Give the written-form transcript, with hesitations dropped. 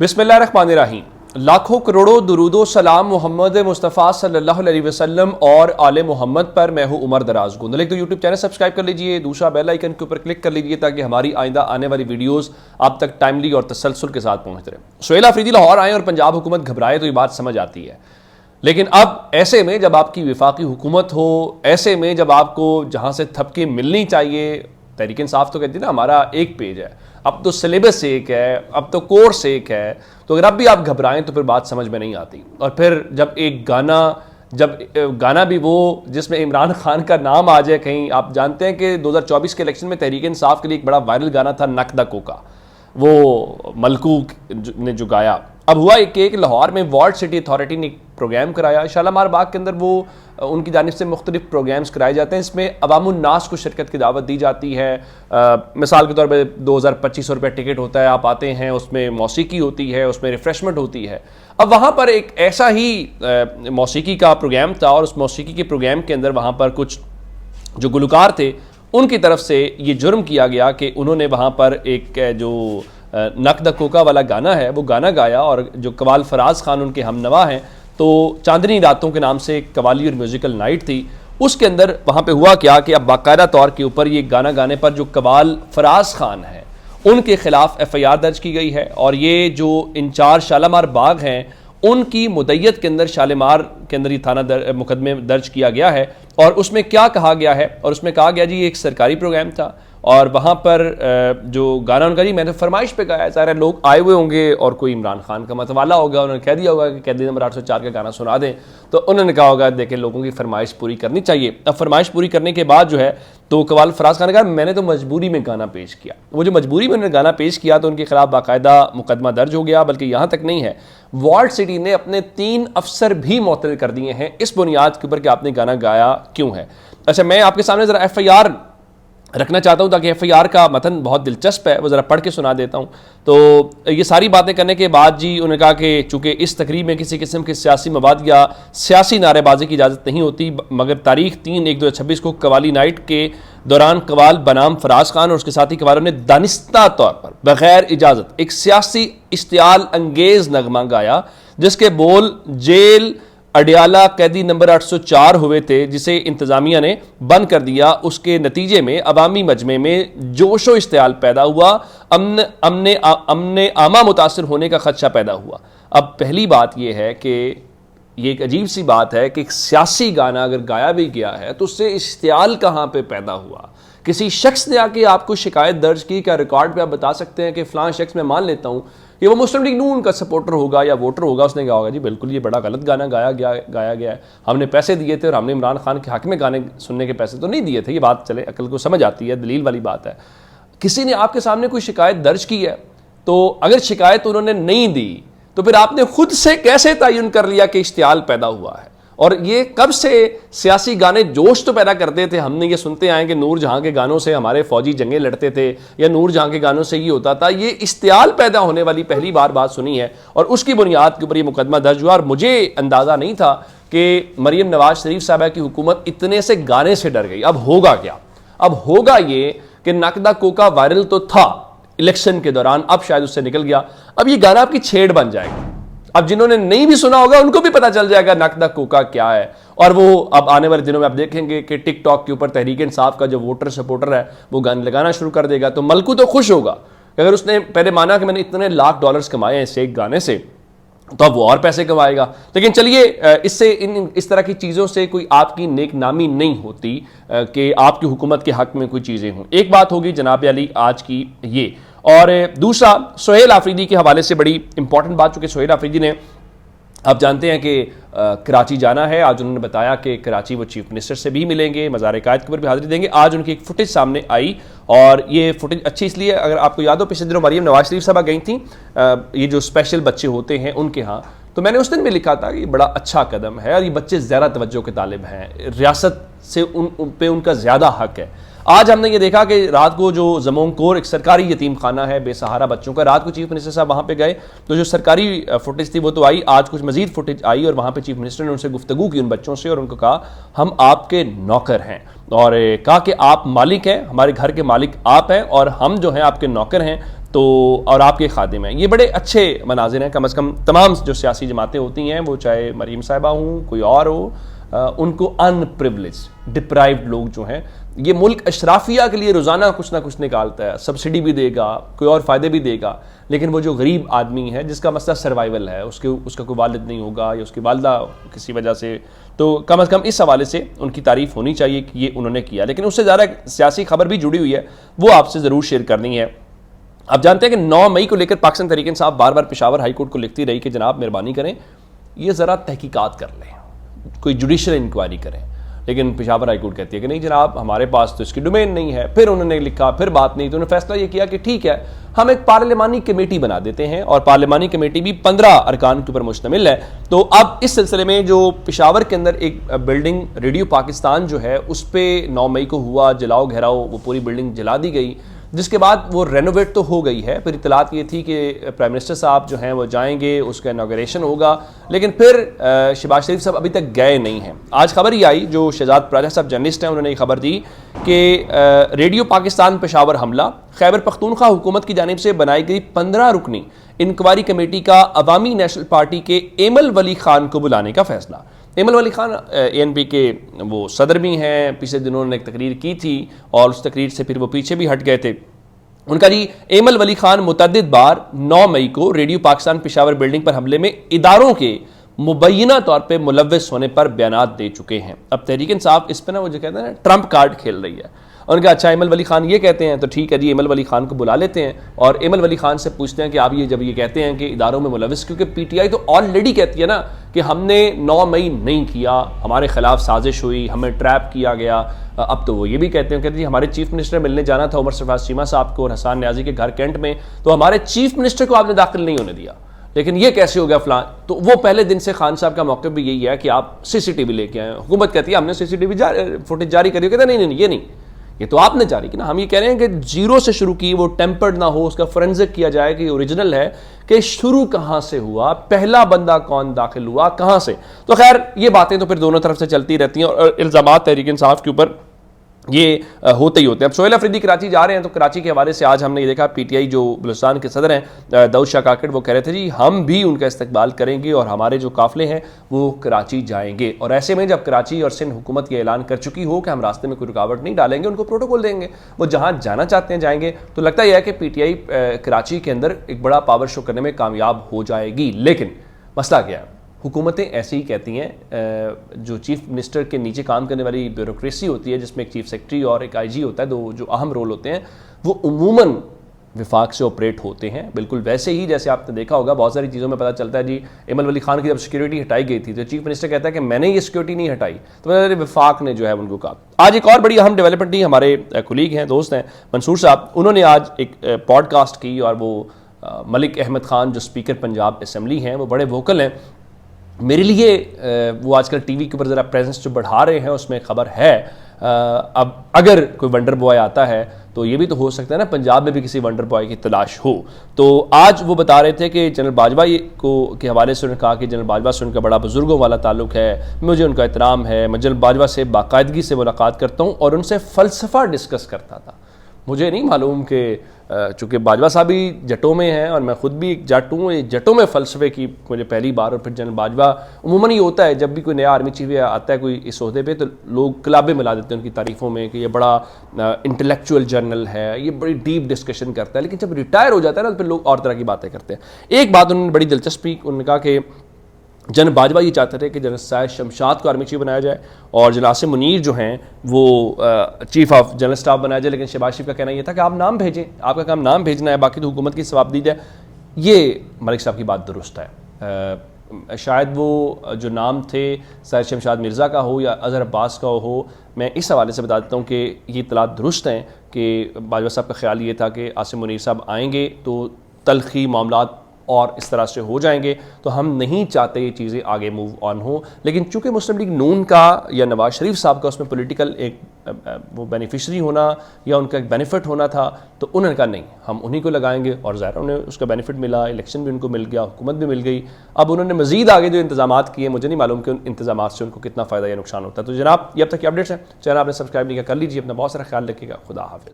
बिस्मिल्लाहिर्रहमानिर्रहीम। लाखों करोड़ों दुरूदो सलाम मोहम्मद मुस्तफ़ा सल्लल्लाहु अलैहि वसल्लम और आले मोहम्मद पर। मैं हूँ उमर दराज गुंदल। एक तो यूट्यूब चैनल सब्सक्राइब कर लीजिए, दूसरा बेल आइकन के ऊपर क्लिक कर लीजिए ताकि हमारी आइंदा आने वाली वीडियोस आप तक टाइमली और तसलसल के साथ पहुँचते रहे। सुहेल अफरीदी लाहौर आए और पंजाब हुकूमत घबराए तो ये बात समझ आती है, लेकिन अब ऐसे में जब आपकी विफाकी हुकूमत हो, ऐसे में जब आपको जहाँ से थपके मिलनी चाहिए, तहरीक इंसाफ तो कहती है ना हमारा एक पेज है, अब तो सिलेबस एक है, अब तो कोर्स एक है, तो अगर अब भी आप घबराएं तो फिर बात समझ में नहीं आती। और फिर जब एक गाना भी वो जिसमें इमरान खान का नाम आ जाए कहीं, आप जानते हैं कि 2024 के इलेक्शन में तहरीक इंसाफ के लिए एक बड़ा वायरल गाना था नक द कोका, वो मलकू ने जो गाया। अब हुआ एक लाहौर में वार्ड सिटी अथॉरिटी ने एक प्रोग्राम कराया, शालामार बाग के अंदर वो उनकी जानिब से मुख्तलिफ प्रोग्राम्स कराए जाते हैं। इसमें अवामुन्नास को शिरकत की दावत दी जाती है। मिसाल के तौर पर 2000-2500 रुपये टिकट होता है, आप आते हैं, उसमें मौसीकी होती है, उसमें रिफ्रेशमेंट होती है। अब वहाँ पर एक ऐसा ही मौसीकी का प्रोग्राम था और उस मौसीकी के प्रोग्राम के अंदर वहाँ पर कुछ जो गुलकार थे उनकी तरफ से ये जुर्म किया गया कि उन्होंने वहाँ पर एक जो नक द कोका वाला गाना है वो गाना गाया, और जो कवाल फराज खान उनके हमनवा हैं, तो चांदनी रातों के नाम से एक कवाली और म्यूजिकल नाइट थी। उसके अंदर वहाँ पे हुआ क्या कि अब बाकायदा तौर के ऊपर ये गाना गाने पर जो कवाल फराज खान है उनके खिलाफ FIR दर्ज की गई है, और ये जो इंचार्ज शालामार बाग हैं उनकी मुद्दत के अंदर शालामार के अंदर ये थाना मुकदमे दर्ज किया गया है। और उसमें क्या कहा गया है, और उसमें कहा गया जी ये एक सरकारी प्रोग्राम था और वहाँ पर जो गाना उनका जी मैंने फरमाइश पे गाया, सारे लोग आए हुए होंगे और कोई इमरान खान का मतवाला होगा, उन्होंने कह दिया होगा कि कैदी नंबर 804 का गाना सुना दें, तो उन्होंने कहा होगा देखें लोगों की फरमाइश पूरी करनी चाहिए। अब फरमाइश पूरी करने के बाद जो है तो कवाल फराज खान ने कहा मैंने तो मजबूरी में गाना पेश किया। वो जो मजबूरी में उन्होंने गाना पेश किया तो उनके खिलाफ बाकायदा मुकदमा दर्ज हो गया। बल्कि यहाँ तक नहीं है, वार्ड सिटी ने अपने 3 अफसर भी मुअत्तल कर दिए हैं इस बुनियाद के ऊपर कि आपने गाना गाया क्यों है। अच्छा, मैं आपके सामने ज़रा FIR रखना चाहता हूँ ताकि FIR का मतन बहुत दिलचस्प है, वो ज़रा पढ़ के सुना देता हूँ। तो ये सारी बातें करने के बाद जी उन्होंने कहा कि चूँकि इस तकरीब में किसी किस्म के सियासी मवाद या सियासी नारेबाजी की इजाज़त नहीं होती, मगर तारीख 3/1/2026 को कवाली नाइट के दौरान कवाल बनाम फराज खान और उसके साथी कवालों ने दानिस्ता तौर पर बग़ैर इजाज़त एक सियासी इश्तियाल अंगेज़ नगमा गाया जिसके बोल जेल अडियाला कैदी नंबर 804 हुए थे, जिसे इंतज़ामिया ने बंद कर दिया। उसके नतीजे में अवामी मजमे में जोश व इश्तियाल पैदा हुआ, अमने आमा मुतासर होने का खदशा पैदा हुआ। अब पहली बात यह है कि ये एक अजीब सी बात है कि एक सियासी गाना अगर गाया भी गया है तो उससे इश्तियाल कहाँ पे पैदा हुआ। किसी शख्स ने आके आपको शिकायत दर्ज की, क्या रिकॉर्ड पे आप बता सकते हैं कि फ़लाँ शख्स, मैं मान लेता हूँ ये वो मुस्लिम लीग नून का सपोर्टर होगा या वोटर होगा, उसने कहा होगा जी बिल्कुल ये बड़ा गलत गाना गाया गया है, हमने पैसे दिए थे और हमने इमरान खान के हक में गाने सुनने के पैसे तो नहीं दिए थे। ये बात चले अकल को समझ आती है, दलील वाली बात है। किसी ने आपके सामने कोई शिकायत दर्ज की है, तो अगर शिकायत उन्होंने नहीं दी तो फिर आपने खुद से कैसे तयन कर लिया कि इश्तियाल पैदा हुआ है। और ये कब से सियासी गाने जोश तो पैदा करते थे, हमने ये सुनते आए कि नूर जहाँ के गानों से हमारे फौजी जंगें लड़ते थे या नूर जहाँ के गानों से ये होता था। ये इश्तियाल पैदा होने वाली पहली बात सुनी है और उसकी बुनियाद के ऊपर ये मुकदमा दर्ज हुआ। और मुझे अंदाज़ा नहीं था कि मरीम नवाज शरीफ साहबा की हुकूमत इतने से गाने से डर गई। अब होगा क्या? अब होगा ये कि नक द कोका वायरल तो था इलेक्शन के दौरान, अब शायद उससे निकल गया, अब ये गाना आपकी छेड़ बन जाएगा। अब जिन्होंने नहीं भी सुना होगा उनको भी पता चल जाएगा नक द कोका क्या है। और वो अब आने वाले दिनों में आप देखेंगे कि टिकटॉक के ऊपर तहरीक इंसाफ का जो वोटर सपोर्टर है वो गाने लगाना शुरू कर देगा। तो मलकू तो खुश होगा अगर उसने पहले माना कि मैंने इतने लाख डॉलर्स कमाए हैं इससे एक गाने से, तो अब वो और पैसे कमाएगा। लेकिन चलिए, इससे इस तरह की चीज़ों से कोई आपकी नेक नामी नहीं होती कि आपकी हुकूमत के हक में कोई चीज़ें हों। एक बात होगी जनाब अली आज की ये, और दूसरा सुहेल अफरीदी के हवाले से बड़ी इंपॉर्टेंट बात, चूँकि सुहेल अफरीदी ने आप जानते हैं कि कराची जाना है। आज उन्होंने बताया कि कराची वो चीफ मिनिस्टर से भी मिलेंगे, मज़ार कायद के ऊपर भी हाजिरी देंगे। आज उनकी एक फुटेज सामने आई और ये फुटेज अच्छी इसलिए, अगर आपको याद हो पिछले दिनों मरीम नवाज शरीफ साहबा गई थी ये जो स्पेशल बच्चे होते हैं उनके यहाँ, तो मैंने उस दिन भी लिखा था कि ये बड़ा अच्छा कदम है और ये बच्चे ज़्यादा तवज्जो के तालिब हैं, रियासत से उन पे उनका ज़्यादा हक है। आज हमने ये देखा कि रात को जो जमोंकोर एक सरकारी यतीम खाना है बेसहारा बच्चों का, रात को चीफ मिनिस्टर साहब वहाँ पे गए तो जो सरकारी फुटेज थी वो तो आई, आज कुछ मजीद फुटेज आई और वहाँ पे चीफ मिनिस्टर ने उनसे गुफ्तगू की उन बच्चों से और उनको कहा हम आपके नौकर हैं, और कहा कि आप मालिक हैं, हमारे घर के मालिक आप हैं और हम जो हैं आपके नौकर हैं, तो और आपके खादिम हैं। ये बड़े अच्छे मनाजिर हैं, कम अज़ कम तमाम जो सियासी जमातें होती हैं, वो चाहे मरीम साहिबा हूँ, कोई और हो, उनको अनप्रिविलेज डिप्राइव्ड लोग जो हैं, ये मुल्क अशराफिया के लिए रोज़ाना कुछ ना कुछ निकालता है, सब्सिडी भी देगा, कोई और फ़ायदे भी देगा, लेकिन वो जो गरीब आदमी है जिसका मसला सर्वाइवल है, उसका कोई वालिद नहीं होगा या उसकी वालदा किसी वजह से, तो कम अज़ कम इस हवाले से उनकी तारीफ़ होनी चाहिए कि ये उन्होंने किया। लेकिन उससे ज़्यादा सियासी खबर भी जुड़ी हुई है, वो आपसे ज़रूर शेयर करनी है। आप जानते हैं कि 9 मई को लेकर पाकिस्तान तहरीक इंसाफ बार बार पेशावर हाई कोर्ट को लिखती रही कि जनाब मेहरबानी करें, ये ज़रा तहकीकात कर लें, कोई जुडिशल इंक्वायरी करें। लेकिन पेशावर हाई कोर्ट कहती है कि नहीं जनाब, हमारे पास तो इसकी डोमेन नहीं है। फिर उन्होंने लिखा, फिर बात नहीं, तो उन्होंने फैसला ये किया कि ठीक है, हम एक पार्लिमानी कमेटी बना देते हैं, और पार्लिमानी कमेटी भी 15 अरकान के ऊपर मुश्तमिल है। तो अब इस सिलसिले में जो पेशावर के अंदर एक बिल्डिंग रेडियो पाकिस्तान जो है, उस पर 9 मई को हुआ जलाओ घेराव, वो पूरी बिल्डिंग जला दी गई, जिसके बाद वो रेनोवेट तो हो गई है। फिर इतलात ये थी कि प्राइम मिनिस्टर साहब जो हैं वो जाएंगे, उसका इनॉग्रेशन होगा, लेकिन फिर शहबाज शरीफ साहब अभी तक गए नहीं हैं। आज खबर ये आई, जो शहजाद प्राजा साहब जर्नलिस्ट हैं, उन्होंने ये खबर दी कि रेडियो पाकिस्तान पेशावर हमला, खैबर पख्तूनख्वा हुकूमत की जानिब से बनाई गई 15 रुकनी इंक्वायरी कमेटी का अवामी नेशनल पार्टी के एमल वली खान को बुलाने का फैसला। एमल वली खान ANP के वो सदर भी हैं, पिछले दिनों उन्होंने एक तकरीर की थी और उस तकरीर से फिर वो पीछे भी हट गए थे। उनका जी एमल वली खान मुतअद्दिद बार 9 मई को रेडियो पाकिस्तान पेशावर बिल्डिंग पर हमले में इदारों के मुबैना तौर पर मुलव्वस होने पर बयानात दे चुके हैं। अब तहरीक इंसाफ इस पर ना वो जो कहते हैं ना ट्रम्प कार्ड खेल रही है। उनका अच्छा एमल वली खान ये कहते हैं तो ठीक है जी, एमल वली खान को बुला लेते हैं और एमल वली खान से पूछते हैं कि आप ये जब ये कहते हैं कि इदारों में मुलव्वस, क्योंकि PTI तो ऑलरेडी कहती है ना कि हमने 9 मई नहीं किया, हमारे खिलाफ साजिश हुई, हमें ट्रैप किया गया। अब तो वो ये भी कहते हैं कि जी हमारे चीफ मिनिस्टर मिलने जाना था उमर सरफराज चीमा साहब को और हसान न्याजी के घर कैंट में, तो हमारे चीफ मिनिस्टर को आपने दाखिल नहीं होने दिया, लेकिन ये कैसे हो गया फलां। तो वो पहले दिन से खान साहब का मौक़िफ़ भी यही है कि आप CCTV लेके आए। हुकूमत कहती है हमने CCTV फुटेज जारी करी, कहते नहीं नहीं ये नहीं, ये तो आपने जारी की ना। हम ये कह रहे हैं कि जीरो से शुरू की, वो टेम्पर्ड ना हो, उसका फोरेंसिक किया जाए कि ओरिजिनल है, कि शुरू कहां से हुआ, पहला बंदा कौन दाखिल हुआ, कहां से। तो खैर ये बातें तो फिर दोनों तरफ से चलती रहती हैं और इल्ज़ामात तहरीक इंसाफ के ऊपर ये होते ही होते हैं। अब सोहेल अफरीदी कराची जा रहे हैं, तो कराची के हवाले से आज हमने ये देखा PTI जो बलूचिस्तान के सदर हैं दाऊद शाह काकड़, वो कह रहे थे जी हम भी उनका इस्तकबाल करेंगे और हमारे जो काफिले हैं वो कराची जाएंगे। और ऐसे में जब कराची और सिंध हुकूमत ये ऐलान कर चुकी हो कि हम रास्ते में कोई रुकावट नहीं डालेंगे, उनको प्रोटोकॉल देंगे, वो जहाँ जाना चाहते हैं जाएंगे, तो लगता यह है कि PTI कराची के अंदर एक बड़ा पावर शो करने में कामयाब हो जाएगी। लेकिन मसला क्या है, हुकूमतें ऐसे ही कहती हैं, जो चीफ मिनिस्टर के नीचे काम करने वाली ब्यूरोक्रेसी होती है, जिसमें एक चीफ सेक्रेटरी और एक IG होता है, दो जो अहम रोल होते हैं, वो उमूमन विफाक से ऑपरेट होते हैं। बिल्कुल वैसे ही जैसे आपने देखा होगा बहुत सारी चीज़ों में पता चलता है जी, एमल वली खान की जब सिक्योरिटी हटाई गई थी तो चीफ मिनिस्टर कहता है कि मैंने ये सिक्योरिटी नहीं हटाई, तो विफाक ने जो है उनको कहा। आज एक और बड़ी अहम डेवलपमेंट थी, हमारे कुलीग हैं, दोस्त हैं मंसूर साहब, उन्होंने आज एक पॉडकास्ट की और वो मलिक अहमद खान जो स्पीकर पंजाब असम्बली हैं, वो बड़े वोकल हैं। मेरे लिए वो आजकल TV के ऊपर ज़रा प्रेजेंस जो बढ़ा रहे हैं, उसमें खबर है। अब अगर कोई वंडर बॉय आता है तो ये भी तो हो सकता है ना पंजाब में भी किसी वंडर बॉय की तलाश हो। तो आज वो बता रहे थे कि जनरल बाजवा को के हवाले से उन्होंने कहा कि जनरल बाजवा से उनका बड़ा बुजुर्गों वाला ताल्लुक है, मुझे उनका एहतराम है, मैं जनरल बाजवा से बाकायदगी से मुलाकात करता हूँ और उनसे फ़लसफ़ा डिस्कस करता था। मुझे नहीं मालूम कि चूँकि बाजवा साहब भी जटों में हैं और मैं ख़ुद भी एक जट हूँ, जटों में फ़लसफ़े की मुझे पहली बार। और फिर जनरल बाजवा उमूमन ये होता है जब भी कोई नया आर्मी चीफ आता है कोई इस ओहदे पे, तो लोग किलाबे मिला देते हैं उनकी तारीफ़ों में कि ये बड़ा इंटेलेक्चुअल जनरल है, ये बड़ी डीप डिस्कशन करता है। लेकिन जब रिटायर हो जाता है ना, तो फिर लोग और तरह की बातें करते हैं। एक बात उन्होंने बड़ी दिलचस्पी, उन्होंने कहा कि जनरल बाजवा ये चाहते थे कि जनरल साहिर शमशाद को आर्मी चीफ बनाया जाए और जनरल आसिम मुनीर जो हैं वो चीफ ऑफ जनरल स्टाफ बनाया जाए। लेकिन शहबाज शरीफ का कहना यह था कि आप नाम भेजें, आपका काम नाम भेजना है, बाकी तो हुकूमत की सवाब दी जाए। ये मलिक साहब की बात दुरुस्त है। शायद वो जो नाम थे साहिर शमशाद मिर्ज़ा का हो या अज़हर अब्बास का हो, मैं इस हवाले से बता देता हूँ कि ये इत्तलात दुरुस्त हैं कि बाजवा साहब का ख्याल ये था कि आसिम मुनीर साहब आएँगे तो तलखी मामलात और इस तरह से हो जाएंगे, तो हम नहीं चाहते ये चीज़ें आगे मूव ऑन हो। लेकिन चूँकि मुस्लिम लीग नून का या नवाज शरीफ साहब का उसमें पॉलिटिकल एक वो बेनिफिशरी होना या उनका एक बेनिफिट होना था, तो उन्होंने कहा नहीं, हम उन्हीं को लगाएंगे और ज़ाहिर उन्हें उसका बेनिफिट मिला, इलेक्शन भी उनको मिल गया, हुकूमत भी मिल गई। अब उन्होंने मज़ीद आगे जो इंतजाम किए, मुझे नहीं मालूम कि उन इंतजाम से उनको कितना फ़ायदा या नुकसान होता है। तो जनाब ये अब तक की अपडेट्स हैं, चैनल आपने सब्सक्राइब नहीं किया कर लीजिए। अपना बहुत सारा ख्याल रखिएगा। खुदा हाफिज़।